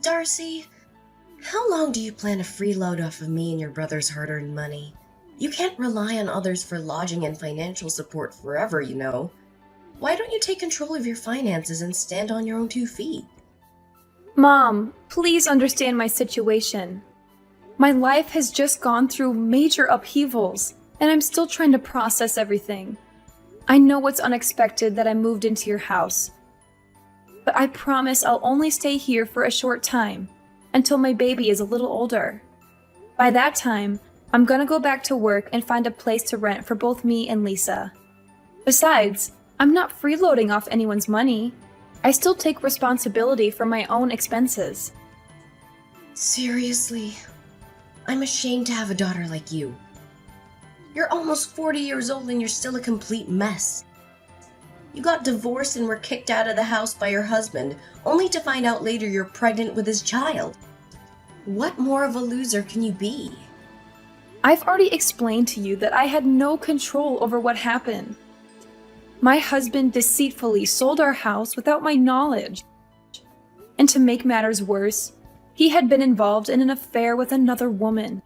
Darcy, how long do you plan to freeload off of me and your brother's hard-earned money? You can't rely on others for lodging and financial support forever, you know. Why don't you take control of your finances and stand on your own 2 feet? Mom, please understand my situation. My life has just gone through major upheavals, and I'm still trying to process everything. I know it's unexpected that I moved into your house, but I promise I'll only stay here for a short time, until my baby is a little older. By that time, I'm gonna go back to work and find a place to rent for both me and Lisa. Besides, I'm not freeloading off anyone's money. I still take responsibility for my own expenses. Seriously, I'm ashamed to have a daughter like you. You're almost 40 years old and you're still a complete mess. You got divorced and were kicked out of the house by your husband, only to find out later you're pregnant with his child. What more of a loser can you be? I've already explained to you that I had no control over what happened. My husband deceitfully sold our house without my knowledge. And to make matters worse, he had been involved in an affair with another woman.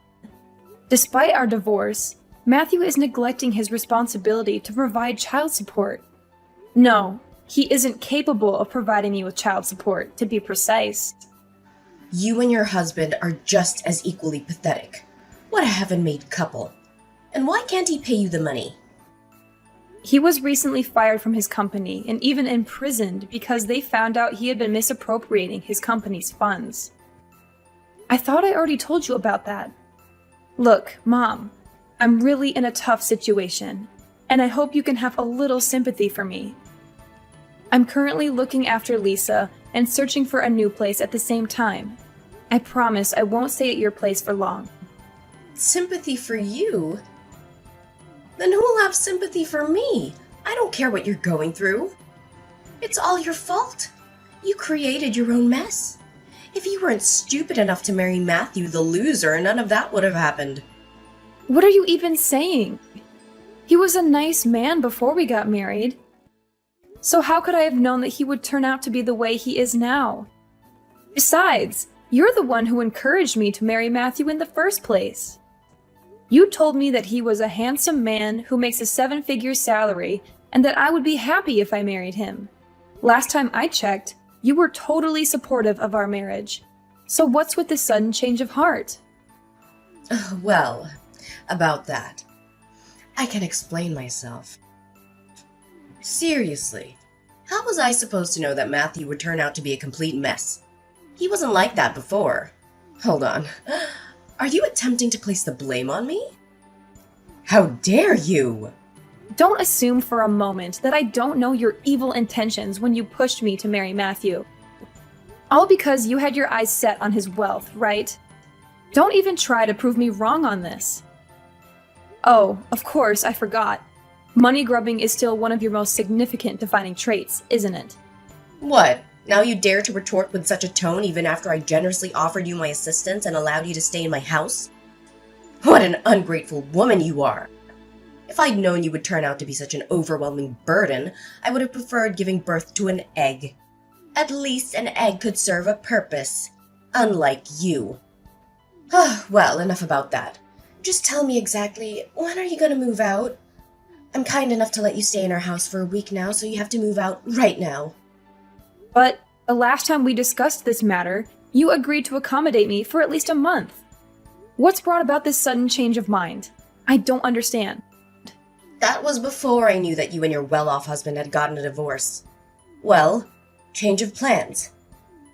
Despite our divorce, Matthew is neglecting his responsibility to provide child support. No, he isn't capable of providing me with child support, to be precise. You and your husband are just as equally pathetic. What a heaven-made couple. And why can't he pay you the money? He was recently fired from his company and even imprisoned because they found out he had been misappropriating his company's funds. I thought I already told you about that. Look, Mom, I'm really in a tough situation, and I hope you can have a little sympathy for me. I'm currently looking after Lisa and searching for a new place at the same time. I promise I won't stay at your place for long. Sympathy for you? Then who'll have sympathy for me? I don't care what you're going through. It's all your fault. You created your own mess. If you weren't stupid enough to marry Matthew the loser, none of that would have happened. What are you even saying? He was a nice man before we got married. So how could I have known that he would turn out to be the way he is now? Besides, you're the one who encouraged me to marry Matthew in the first place. You told me that he was a handsome man who makes a 7-figure salary and that I would be happy if I married him. Last time I checked, you were totally supportive of our marriage. So what's with the sudden change of heart? Well, about that, I can explain myself. Seriously, how was I supposed to know that Matthew would turn out to be a complete mess? He wasn't like that before. Hold on. Are you attempting to place the blame on me? How dare you! Don't assume for a moment that I don't know your evil intentions when you pushed me to marry Matthew. All because you had your eyes set on his wealth, right? Don't even try to prove me wrong on this. Oh, of course, I forgot. Money grubbing is still one of your most significant defining traits, isn't it? What? Now you dare to retort with such a tone even after I generously offered you my assistance and allowed you to stay in my house? What an ungrateful woman you are! If I'd known you would turn out to be such an overwhelming burden, I would have preferred giving birth to an egg. At least an egg could serve a purpose. Unlike you. Well, enough about that. Just tell me exactly, when are you gonna move out? I'm kind enough to let you stay in our house for a week now, so you have to move out right now. But the last time we discussed this matter, you agreed to accommodate me for at least a month. What's brought about this sudden change of mind? I don't understand. That was before I knew that you and your well-off husband had gotten a divorce. Well, change of plans.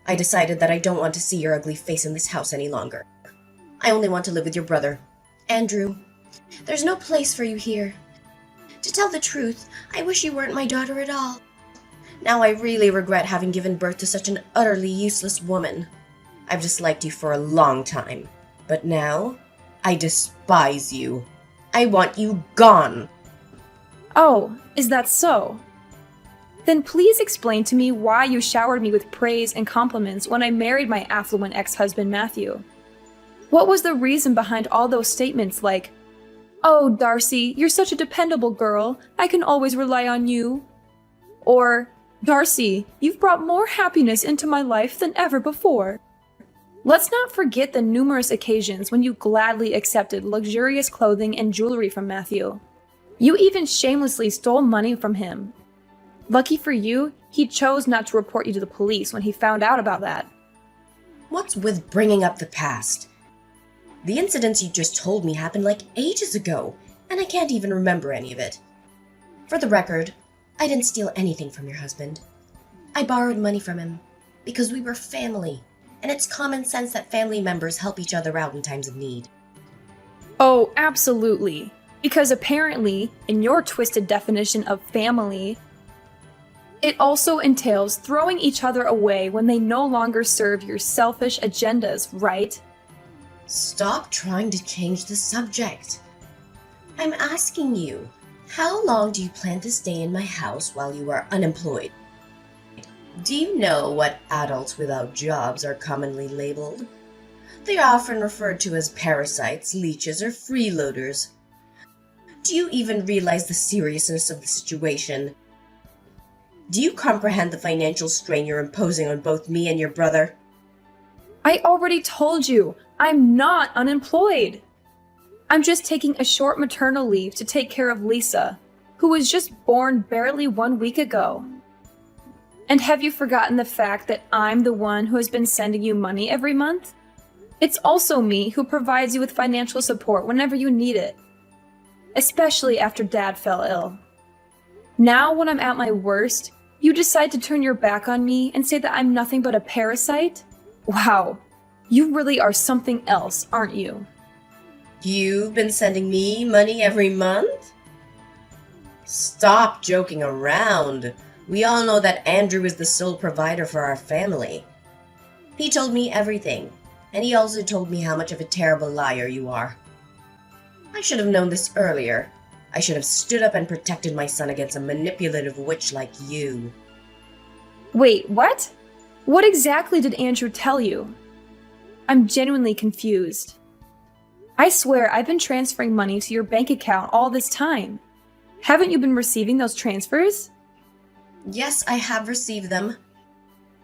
I decided that I don't want to see your ugly face in this house any longer. I only want to live with your brother, Andrew. There's no place for you here. To tell the truth, I wish you weren't my daughter at all. Now I really regret having given birth to such an utterly useless woman. I've disliked you for a long time, but now I despise you. I want you gone. Oh, is that so? Then please explain to me why you showered me with praise and compliments when I married my affluent ex-husband Matthew. What was the reason behind all those statements like, "Oh, Darcy, you're such a dependable girl. I can always rely on you." Or, "Darcy, you've brought more happiness into my life than ever before." Let's not forget the numerous occasions when you gladly accepted luxurious clothing and jewelry from Matthew. You even shamelessly stole money from him. Lucky for you, he chose not to report you to the police when he found out about that. What's with bringing up the past? The incidents you just told me happened like ages ago, and I can't even remember any of it. For the record, I didn't steal anything from your husband. I borrowed money from him because we were family, and it's common sense that family members help each other out in times of need. Oh, absolutely. Because apparently, in your twisted definition of family, it also entails throwing each other away when they no longer serve your selfish agendas, right? Stop trying to change the subject. I'm asking you, how long do you plan to stay in my house while you are unemployed? Do you know what adults without jobs are commonly labeled? They are often referred to as parasites, leeches, or freeloaders. Do you even realize the seriousness of the situation? Do you comprehend the financial strain you're imposing on both me and your brother? I already told you, I'm not unemployed. I'm just taking a short maternal leave to take care of Lisa, who was just born barely 1 week ago. And have you forgotten the fact that I'm the one who has been sending you money every month? It's also me who provides you with financial support whenever you need it, especially after Dad fell ill. Now, when I'm at my worst, you decide to turn your back on me and say that I'm nothing but a parasite? Wow, you really are something else, aren't you? You've been sending me money every month? Stop joking around. We all know that Andrew is the sole provider for our family. He told me everything, and he also told me how much of a terrible liar you are. I should have known this earlier. I should have stood up and protected my son against a manipulative witch like you. Wait, what? What exactly did Andrew tell you? I'm genuinely confused. I swear I've been transferring money to your bank account all this time. Haven't you been receiving those transfers? Yes, I have received them.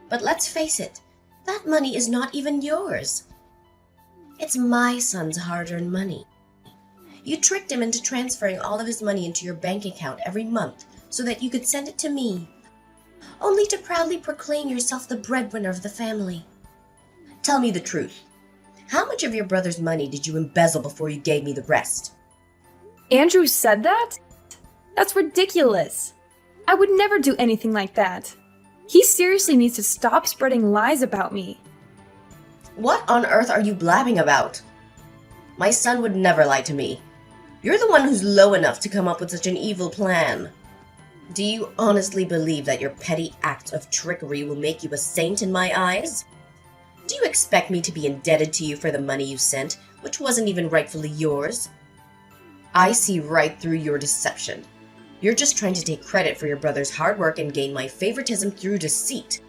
But let's face it, that money is not even yours. It's my son's hard-earned money. You tricked him into transferring all of his money into your bank account every month so that you could send it to me, only to proudly proclaim yourself the breadwinner of the family. Tell me the truth. How much of your brother's money did you embezzle before you gave me the rest? Andrew said that? That's ridiculous. I would never do anything like that. He seriously needs to stop spreading lies about me. What on earth are you blabbing about? My son would never lie to me. You're the one who's low enough to come up with such an evil plan. Do you honestly believe that your petty acts of trickery will make you a saint in my eyes? Do you expect me to be indebted to you for the money you sent, which wasn't even rightfully yours? I see right through your deception. You're just trying to take credit for your brother's hard work and gain my favoritism through deceit.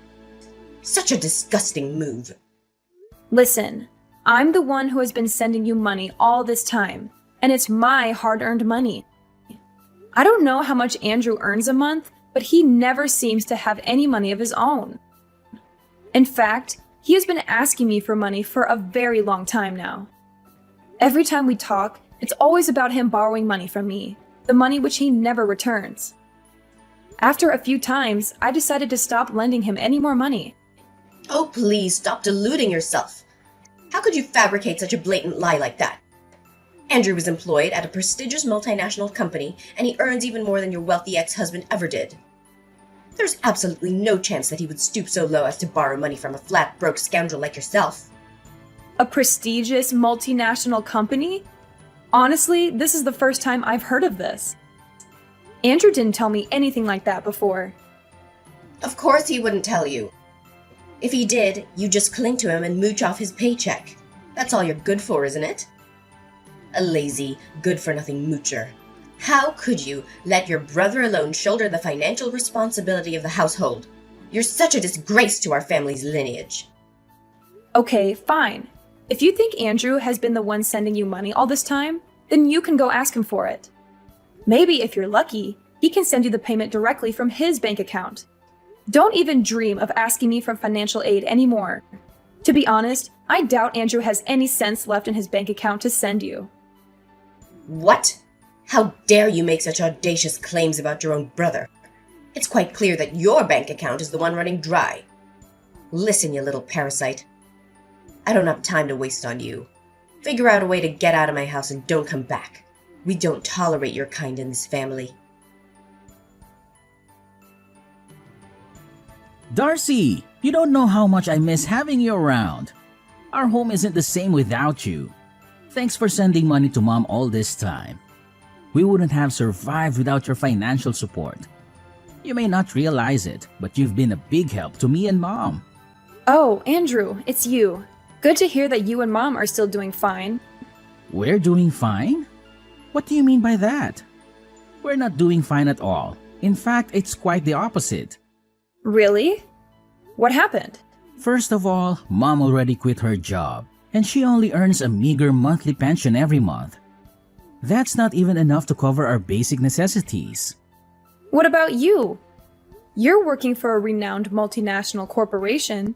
Such a disgusting move. Listen, I'm the one who has been sending you money all this time, and it's my hard-earned money. I don't know how much Andrew earns a month, but he never seems to have any money of his own. In fact, he has been asking me for money for a very long time now. Every time we talk, it's always about him borrowing money from me, the money which he never returns. After a few times, I decided to stop lending him any more money. Oh, please stop deluding yourself. How could you fabricate such a blatant lie like that? Andrew is employed at a prestigious multinational company, and he earns even more than your wealthy ex-husband ever did. There's absolutely no chance that he would stoop so low as to borrow money from a flat, broke scoundrel like yourself. A prestigious multinational company? Honestly, this is the first time I've heard of this. Andrew didn't tell me anything like that before. Of course he wouldn't tell you. If he did, you just cling to him and mooch off his paycheck. That's all you're good for, isn't it? A lazy, good-for-nothing moocher. How could you let your brother alone shoulder the financial responsibility of the household? You're such a disgrace to our family's lineage. Okay, fine. If you think Andrew has been the one sending you money all this time, then you can go ask him for it. Maybe if you're lucky, he can send you the payment directly from his bank account. Don't even dream of asking me for financial aid anymore. To be honest, I doubt Andrew has any cents left in his bank account to send you. What? How dare you make such audacious claims about your own brother? It's quite clear that your bank account is the one running dry. Listen, you little parasite. I don't have time to waste on you. Figure out a way to get out of my house and don't come back. We don't tolerate your kind in this family. Darcy, you don't know how much I miss having you around. Our home isn't the same without you. Thanks for sending money to Mom all this time. We wouldn't have survived without your financial support. You may not realize it, but you've been a big help to me and Mom. Oh, Andrew, it's you. Good to hear that you and Mom are still doing fine. We're doing fine? What do you mean by that? We're not doing fine at all. In fact, it's quite the opposite. Really? What happened? First of all, Mom already quit her job, and she only earns a meager monthly pension every month. That's not even enough to cover our basic necessities. What about you? You're working for a renowned multinational corporation,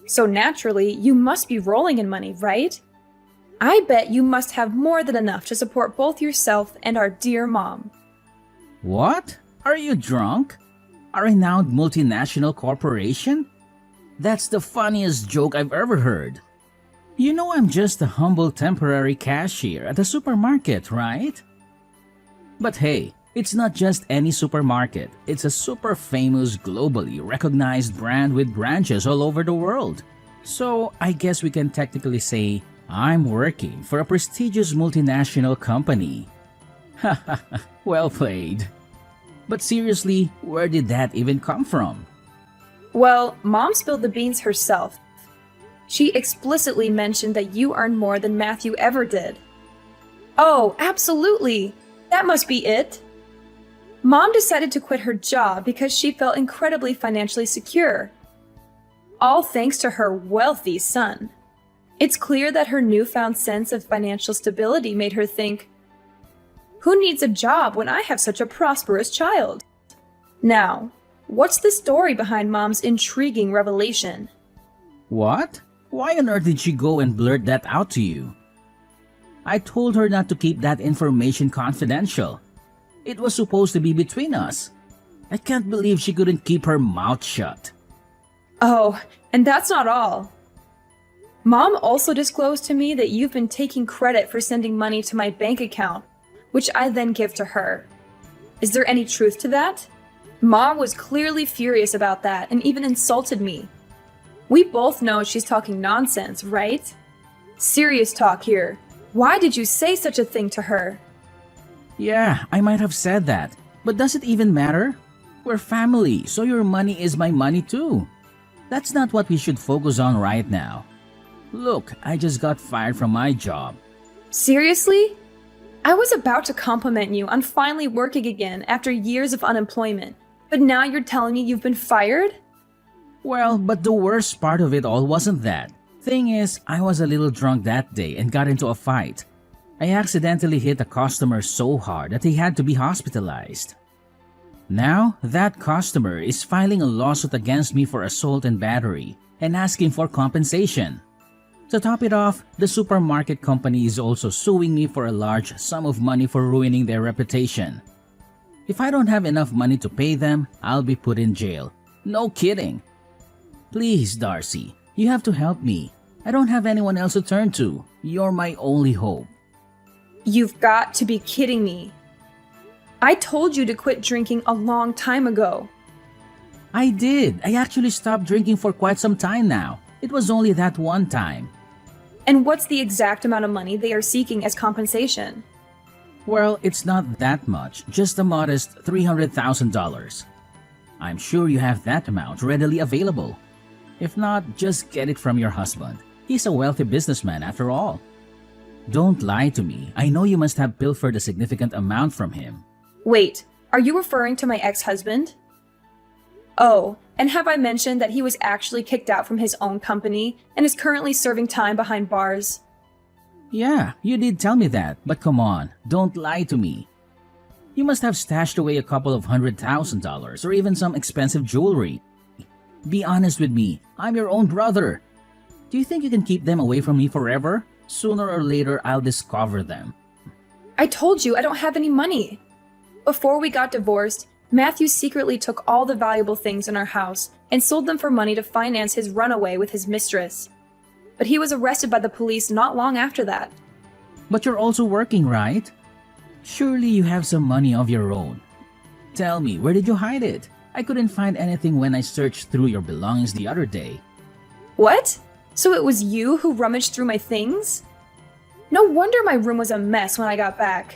so naturally you must be rolling in money, right? I bet you must have more than enough to support both yourself and our dear Mom. What? Are you drunk? A renowned multinational corporation? That's the funniest joke I've ever heard. You know I'm just a humble temporary cashier at a supermarket, right? But hey, it's not just any supermarket. It's a super famous, globally recognized brand with branches all over the world. So I guess we can technically say I'm working for a prestigious multinational company. Haha, well played. But seriously, where did that even come from? Well, Mom spilled the beans herself. She explicitly mentioned that you earn more than Matthew ever did. Oh, absolutely! That must be it! Mom decided to quit her job because she felt incredibly financially secure. All thanks to her wealthy son. It's clear that her newfound sense of financial stability made her think, who needs a job when I have such a prosperous child? Now, what's the story behind Mom's intriguing revelation? What? Why on earth did she go and blurt that out to you? I told her not to keep that information confidential. It was supposed to be between us. I can't believe she couldn't keep her mouth shut. Oh, and that's not all. Mom also disclosed to me that you've been taking credit for sending money to my bank account, which I then give to her. Is there any truth to that? Mom was clearly furious about that and even insulted me. We both know she's talking nonsense, right? Serious talk here. Why did you say such a thing to her? Yeah, I might have said that, but does it even matter? We're family, so your money is my money too. That's not what we should focus on right now. Look, I just got fired from my job. Seriously? I was about to compliment you on finally working again after years of unemployment, but now you're telling me you've been fired? Well, but the worst part of it all wasn't that. Thing is, I was a little drunk that day and got into a fight. I accidentally hit a customer so hard that he had to be hospitalized. Now, that customer is filing a lawsuit against me for assault and battery and asking for compensation. To top it off, the supermarket company is also suing me for a large sum of money for ruining their reputation. If I don't have enough money to pay them, I'll be put in jail. No kidding. Please, Darcy, you have to help me. I don't have anyone else to turn to. You're my only hope. You've got to be kidding me. I told you to quit drinking a long time ago. I did. I actually stopped drinking for quite some time now. It was only that one time. And what's the exact amount of money they are seeking as compensation? Well, it's not that much, just a modest $300,000. I'm sure you have that amount readily available. If not, just get it from your husband. He's a wealthy businessman after all. Don't lie to me. I know you must have pilfered a significant amount from him. Wait, are you referring to my ex-husband? Oh, and have I mentioned that he was actually kicked out from his own company and is currently serving time behind bars? Yeah, you did tell me that, but come on, don't lie to me. You must have stashed away a couple of $100,000 or even some expensive jewelry. Be honest with me, I'm your own brother. Do you think you can keep them away from me forever? Sooner or later, I'll discover them. I told you I don't have any money. Before we got divorced, Matthew secretly took all the valuable things in our house and sold them for money to finance his runaway with his mistress. But he was arrested by the police not long after that. But you're also working, right? Surely you have some money of your own. Tell me, where did you hide it? I couldn't find anything when I searched through your belongings the other day. What? So it was you who rummaged through my things? No wonder my room was a mess when I got back.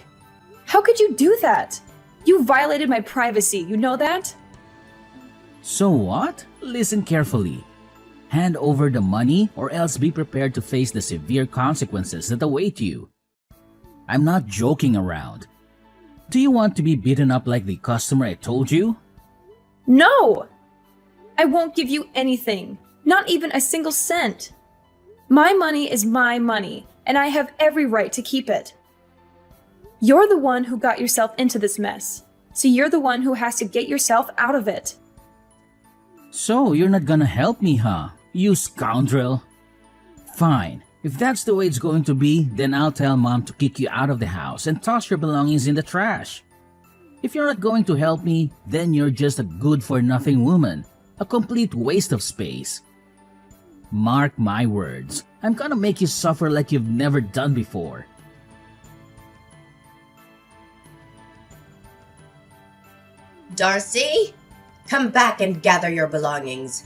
How could you do that? You violated my privacy, you know that? So what? Listen carefully. Hand over the money or else be prepared to face the severe consequences that await you. I'm not joking around. Do you want to be beaten up like the customer I told you? No! I won't give you anything, not even a single cent. My money is my money, and I have every right to keep it. You're the one who got yourself into this mess, so you're the one who has to get yourself out of it. So you're not gonna help me, huh? You scoundrel. Fine. If that's the way it's going to be, then I'll tell Mom to kick you out of the house and toss your belongings in the trash. If you're not going to help me, then you're just a good-for-nothing woman. A complete waste of space. Mark my words. I'm gonna make you suffer like you've never done before. Darcy, come back and gather your belongings.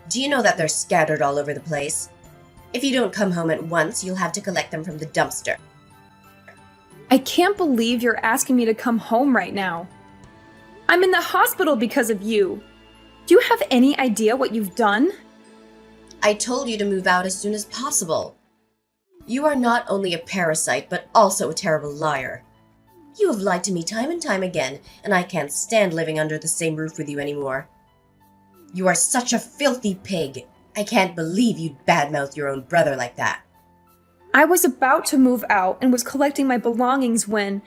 Do you know that they're scattered all over the place? If you don't come home at once, you'll have to collect them from the dumpster. I can't believe you're asking me to come home right now. I'm in the hospital because of you. Do you have any idea what you've done? I told you to move out as soon as possible. You are not only a parasite, but also a terrible liar. You have lied to me time and time again, and I can't stand living under the same roof with you anymore. You are such a filthy pig. I can't believe you'd badmouth your own brother like that. I was about to move out and was collecting my belongings when,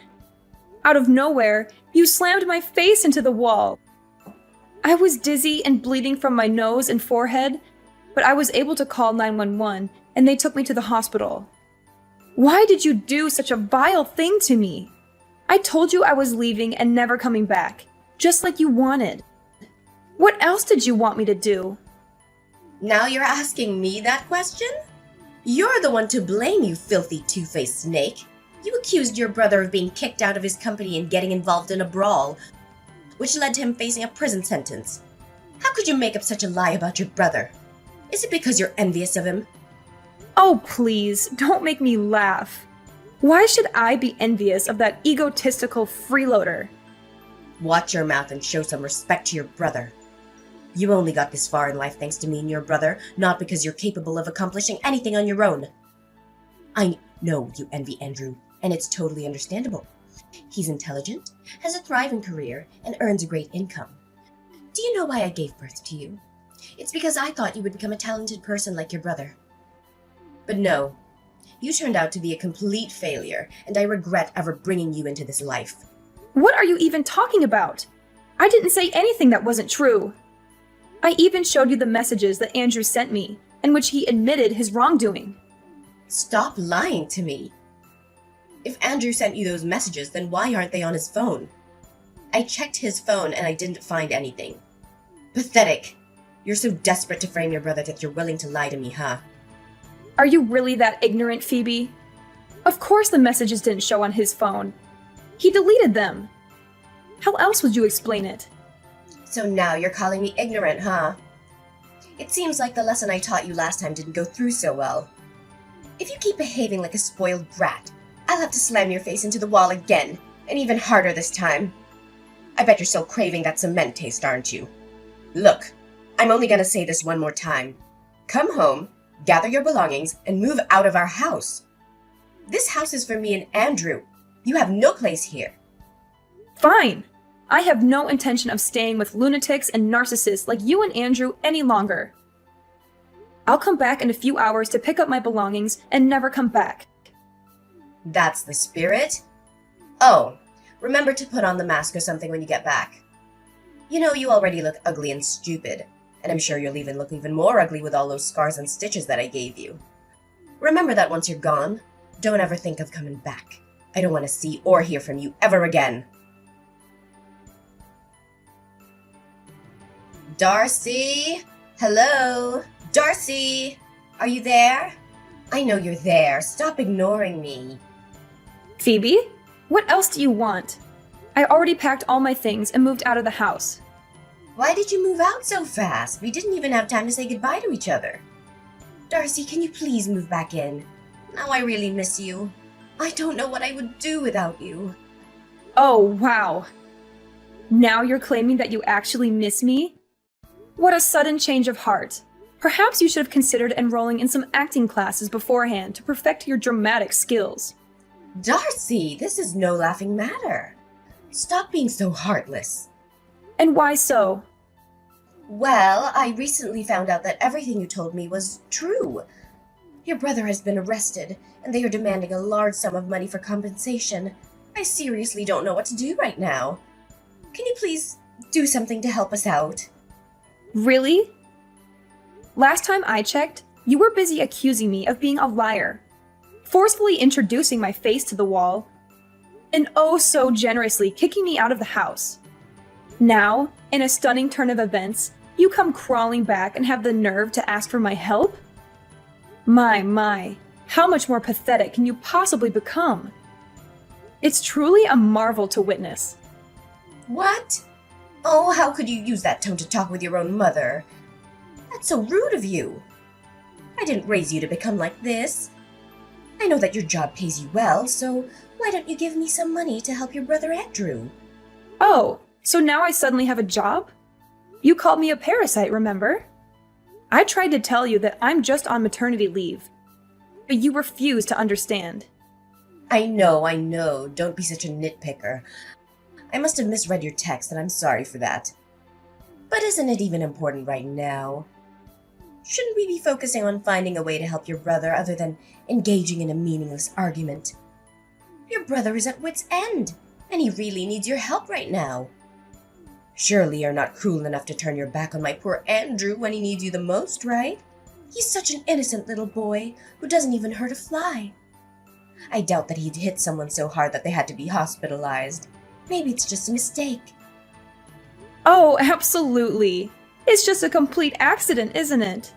out of nowhere, you slammed my face into the wall. I was dizzy and bleeding from my nose and forehead, but I was able to call 911 and they took me to the hospital. Why did you do such a vile thing to me? I told you I was leaving and never coming back, just like you wanted. What else did you want me to do? Now you're asking me that question? You're the one to blame, you filthy two-faced snake. You accused your brother of being kicked out of his company and getting involved in a brawl, which led to him facing a prison sentence. How could you make up such a lie about your brother? Is it because you're envious of him? Oh, please, don't make me laugh. Why should I be envious of that egotistical freeloader? Watch your mouth and show some respect to your brother. You only got this far in life thanks to me and your brother, not because you're capable of accomplishing anything on your own. I know you envy Andrew, and it's totally understandable. He's intelligent, has a thriving career, and earns a great income. Do you know why I gave birth to you? It's because I thought you would become a talented person like your brother. But no, you turned out to be a complete failure, and I regret ever bringing you into this life. What are you even talking about? I didn't say anything that wasn't true. I even showed you the messages that Andrew sent me, in which he admitted his wrongdoing. Stop lying to me. If Andrew sent you those messages, then why aren't they on his phone? I checked his phone and I didn't find anything. Pathetic. You're so desperate to frame your brother that you're willing to lie to me, huh? Are you really that ignorant, Phoebe? Of course the messages didn't show on his phone. He deleted them. How else would you explain it? So now you're calling me ignorant, huh? It seems like the lesson I taught you last time didn't go through so well. If you keep behaving like a spoiled brat, I'll have to slam your face into the wall again, and even harder this time. I bet you're still craving that cement taste, aren't you? Look, I'm only gonna say this one more time. Come home, gather your belongings, and move out of our house. This house is for me and Andrew. You have no place here. Fine. I have no intention of staying with lunatics and narcissists like you and Andrew any longer. I'll come back in a few hours to pick up my belongings and never come back. That's the spirit? Oh, remember to put on the mask or something when you get back. You know you already look ugly and stupid. And I'm sure you'll even look even more ugly with all those scars and stitches that I gave you. Remember that once you're gone, don't ever think of coming back. I don't want to see or hear from you ever again. Darcy? Hello? Darcy? Are you there? I know you're there. Stop ignoring me. Phoebe? What else do you want? I already packed all my things and moved out of the house. Why did you move out so fast? We didn't even have time to say goodbye to each other. Darcy, can you please move back in? Now I really miss you. I don't know what I would do without you. Oh, wow. Now you're claiming that you actually miss me? What a sudden change of heart. Perhaps you should have considered enrolling in some acting classes beforehand to perfect your dramatic skills. Darcy, this is no laughing matter. Stop being so heartless. And why so? Well, I recently found out that everything you told me was true. Your brother has been arrested, and they are demanding a large sum of money for compensation. I seriously don't know what to do right now. Can you please do something to help us out? Really? Last time I checked, you were busy accusing me of being a liar, forcefully introducing my face to the wall, and oh so generously kicking me out of the house. Now, in a stunning turn of events, you come crawling back and have the nerve to ask for my help? My, how much more pathetic can you possibly become? It's truly a marvel to witness. What? Oh, how could you use that tone to talk with your own mother? That's so rude of you. I didn't raise you to become like this. I know that your job pays you well, so why don't you give me some money to help your brother Andrew? Oh, so now I suddenly have a job? You called me a parasite, remember? I tried to tell you that I'm just on maternity leave, but you refuse to understand. I know. Don't be such a nitpicker. I must have misread your text, and I'm sorry for that. But isn't it even important right now? Shouldn't we be focusing on finding a way to help your brother other than engaging in a meaningless argument? Your brother is at wit's end, and he really needs your help right now. Surely you're not cruel enough to turn your back on my poor Andrew when he needs you the most, right? He's such an innocent little boy who doesn't even hurt a fly. I doubt that he'd hit someone so hard that they had to be hospitalized. Maybe it's just a mistake. Oh, absolutely. It's just a complete accident, isn't it?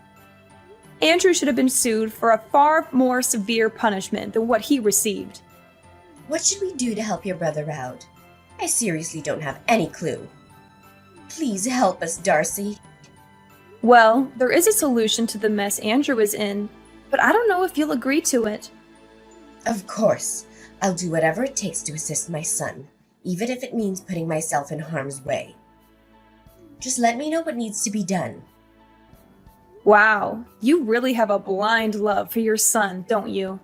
Andrew should have been sued for a far more severe punishment than what he received. What should we do to help your brother out? I seriously don't have any clue. Please help us, Darcy. Well, there is a solution to the mess Andrew is in, but I don't know if you'll agree to it. Of course. I'll do whatever it takes to assist my son, even if it means putting myself in harm's way. Just let me know what needs to be done. Wow, you really have a blind love for your son, don't you?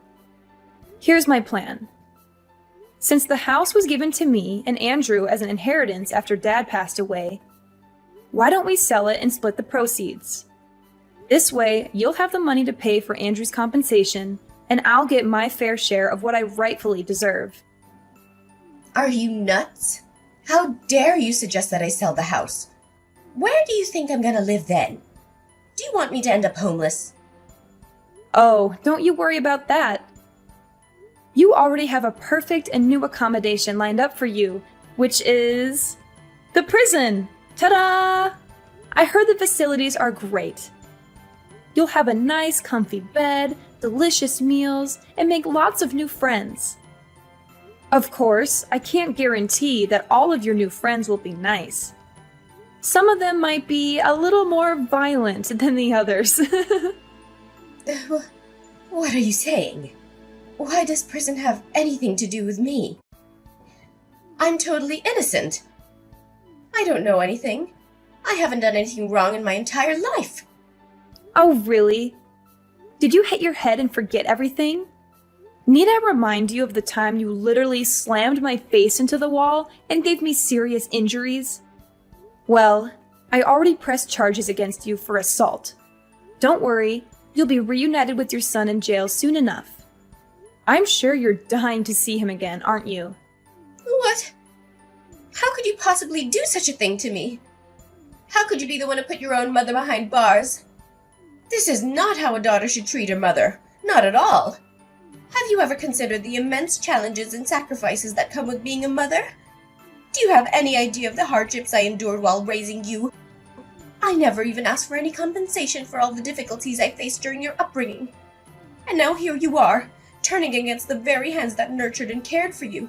Here's my plan. Since the house was given to me and Andrew as an inheritance after Dad passed away, why don't we sell it and split the proceeds? This way, you'll have the money to pay for Andrew's compensation, and I'll get my fair share of what I rightfully deserve. Are you nuts? How dare you suggest that I sell the house? Where do you think I'm gonna live then? Do you want me to end up homeless? Oh, don't you worry about that. You already have a perfect and new accommodation lined up for you, which is the prison. Ta-da! I heard the facilities are great. You'll have a nice, comfy bed, delicious meals, and make lots of new friends. Of course, I can't guarantee that all of your new friends will be nice. Some of them might be a little more violent than the others. What are you saying? Why does prison have anything to do with me? I'm totally innocent. I don't know anything. I haven't done anything wrong in my entire life. Oh, really? Did you hit your head and forget everything? Need I remind you of the time you literally slammed my face into the wall and gave me serious injuries? Well, I already pressed charges against you for assault. Don't worry, you'll be reunited with your son in jail soon enough. I'm sure you're dying to see him again, aren't you? What? How could you possibly do such a thing to me? How could you be the one to put your own mother behind bars? This is not how a daughter should treat her mother. Not at all. Have you ever considered the immense challenges and sacrifices that come with being a mother? Do you have any idea of the hardships I endured while raising you? I never even asked for any compensation for all the difficulties I faced during your upbringing. And now here you are, turning against the very hands that nurtured and cared for you.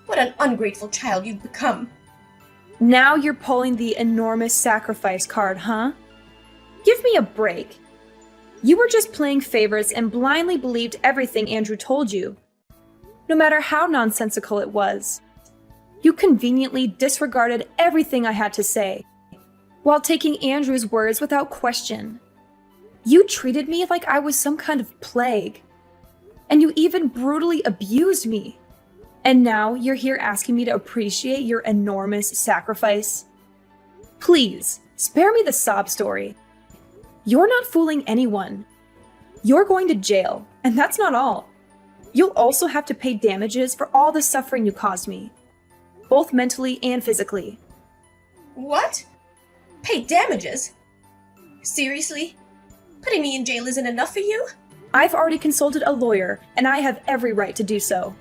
What an ungrateful child you've become. Now you're pulling the enormous sacrifice card, huh? Give me a break. You were just playing favorites and blindly believed everything Andrew told you, no matter how nonsensical it was. You conveniently disregarded everything I had to say, while taking Andrew's words without question. You treated me like I was some kind of plague, and you even brutally abused me. And now you're here asking me to appreciate your enormous sacrifice? Please, spare me the sob story. You're not fooling anyone. You're going to jail, and that's not all. You'll also have to pay damages for all the suffering you caused me, both mentally and physically. What? Pay damages? Seriously? Putting me in jail isn't enough for you? I've already consulted a lawyer, and I have every right to do so.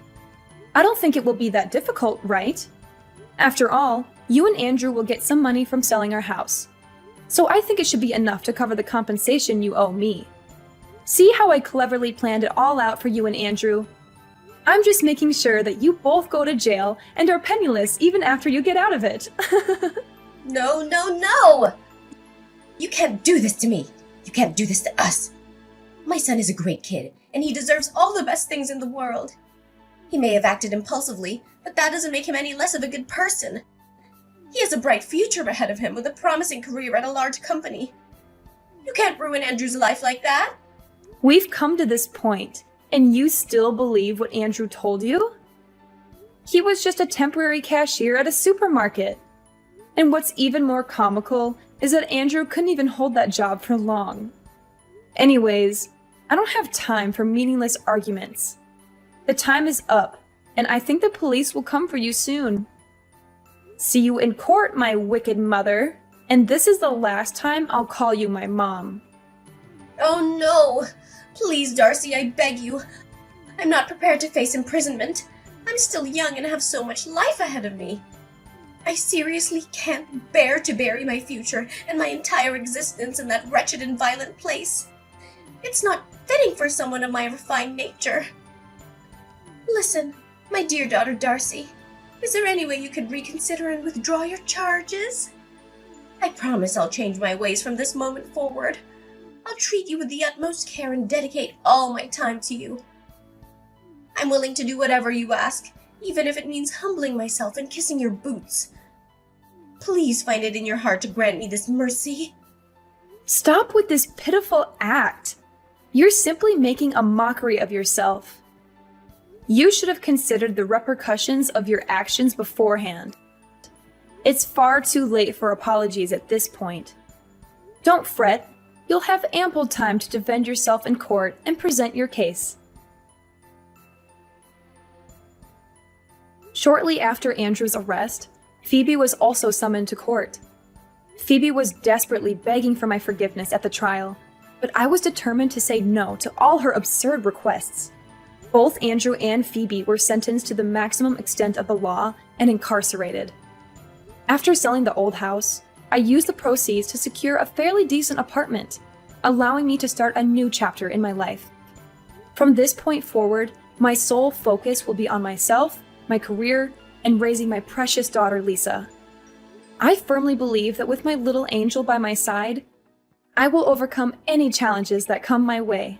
I don't think it will be that difficult, right? After all, you and Andrew will get some money from selling our house. So I think it should be enough to cover the compensation you owe me. See how I cleverly planned it all out for you and Andrew? I'm just making sure that you both go to jail and are penniless even after you get out of it. No, no, no! You can't do this to me. You can't do this to us. My son is a great kid, and he deserves all the best things in the world. He may have acted impulsively, but that doesn't make him any less of a good person. He has a bright future ahead of him with a promising career at a large company. You can't ruin Andrew's life like that. We've come to this point, and you still believe what Andrew told you? He was just a temporary cashier at a supermarket. And what's even more comical is that Andrew couldn't even hold that job for long. Anyways, I don't have time for meaningless arguments. The time is up, and I think the police will come for you soon. See you in court, my wicked mother, and this is the last time I'll call you my mom. Oh no! Please, Darcy, I beg you. I'm not prepared to face imprisonment. I'm still young and have so much life ahead of me. I seriously can't bear to bury my future and my entire existence in that wretched and violent place. It's not fitting for someone of my refined nature. Listen, my dear daughter Darcy, is there any way you could reconsider and withdraw your charges? I promise I'll change my ways from this moment forward. I'll treat you with the utmost care and dedicate all my time to you. I'm willing to do whatever you ask, even if it means humbling myself and kissing your boots. Please find it in your heart to grant me this mercy. Stop with this pitiful act. You're simply making a mockery of yourself. You should have considered the repercussions of your actions beforehand. It's far too late for apologies at this point. Don't fret. You'll have ample time to defend yourself in court and present your case. Shortly after Andrew's arrest, Phoebe was also summoned to court. Phoebe was desperately begging for my forgiveness at the trial, but I was determined to say no to all her absurd requests. Both Andrew and Phoebe were sentenced to the maximum extent of the law and incarcerated. After selling the old house, I used the proceeds to secure a fairly decent apartment, allowing me to start a new chapter in my life. From this point forward, my sole focus will be on myself, my career, and raising my precious daughter Lisa. I firmly believe that with my little angel by my side, I will overcome any challenges that come my way.